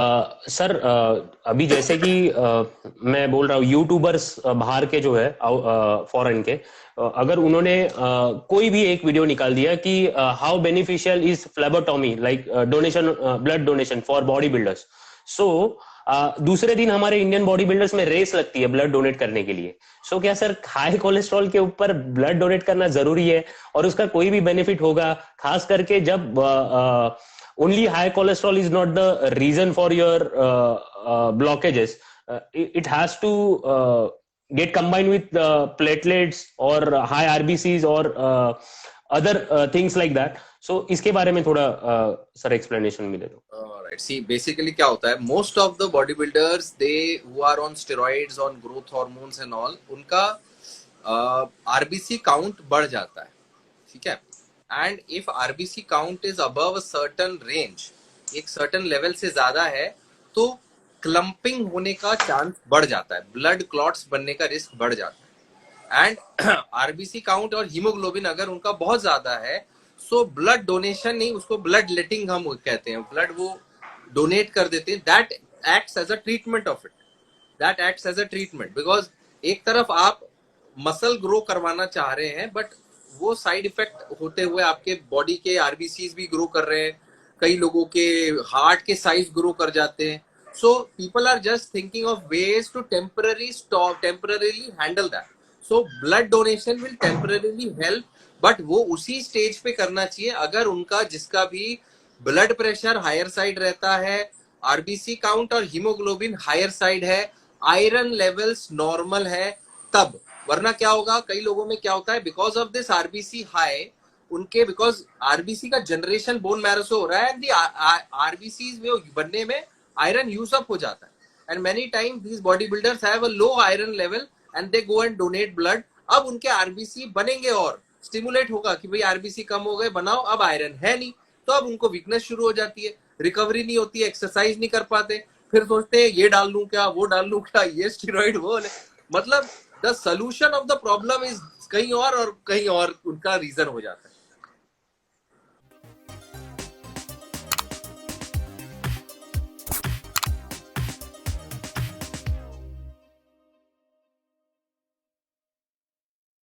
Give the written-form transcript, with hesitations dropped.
Sir, अभी जैसे कि मैं बोल रहा हूँ यूट्यूबर्स बाहर के जो है फॉरेन के, अगर उन्होंने कोई भी एक वीडियो निकाल दिया कि how beneficial is phlebotomy like donation, blood donation for body builders. So दूसरे दिन हमारे इंडियन बॉडी बिल्डर्स में रेस लगती है ब्लड डोनेट करने के लिए। सो क्या सर हाई कोलेस्ट्रॉल के ऊपर ब्लड डोनेट करना जरूरी है और उसका कोई भी बेनिफिट होगा, खास करके जब only high cholesterol is not the reason for your blockages. It has to get combined with platelets or high RBCs or other things like that. So इसके बारे में थोड़ा सर एक्सप्लेनेशन मिले तो। Right. See, basically क्या होता है, most of the bodybuilders they who are on steroids, on growth hormones and all, उनका RBC count बढ़ जाता है, ठीक है। And if RBC count is above a certain range, एक certain level से ज्यादा है, तो क्लम्पिंग होने का चांस बढ़ जाता है, ब्लड क्लॉट्स बनने का रिस्क बढ़ जाता है। एंड आरबीसी काउंट और हीमोग्लोबिन अगर उनका बहुत ज्यादा है, सो ब्लड डोनेशन नहीं, उसको ब्लड लेटिंग हम कहते हैं, ब्लड वो डोनेट कर देते हैं, that acts as a treatment of it, that acts as a treatment. Because एक तरफ आप मसल ग्रो करवाना चाह रहे हैं, बट वो साइड इफेक्ट होते हुए आपके बॉडी के आरबीसीज भी ग्रो कर रहे हैं, कई लोगों के हार्ट के साइज ग्रो कर जाते हैं। So people are just thinking of ways to temporary stop, temporarily handle that. So blood donation will temporarily help, but वो उसी स्टेज पे करना चाहिए अगर उनका जिसका भी ब्लड प्रेशर हायर साइड रहता है, आरबीसी काउंट और हीमोग्लोबिन हायर साइड है, आयरन लेवल्स नॉर्मल है, तब। वरना क्या होगा, कई लोगों में क्या होता है, because of this RBC high, उनके बिकॉज आरबीसी का जनरेशन बोन मैरो से हो रहा है, एंड आरबीसी बनने में आयरन यूज अप हो जाता है, and many time these body builders have a low iron level and they go and donate blood. अब उनके आरबीसी बनेंगे और स्टिमुलेट होगा कि भाई आरबीसी कम हो गए, बनाओ, अब आयरन है नहीं, तो अब उनको वीकनेस शुरू हो जाती है, रिकवरी नहीं होती है, एक्सरसाइज नहीं कर पाते, फिर सोचते हैं ये डाल लूं क्या, वो डाल लूं क्या, ये स्टेरॉइड वो ले। मतलब the solution of the problem is कहीं और कहीं और उनका रीजन हो जाता है।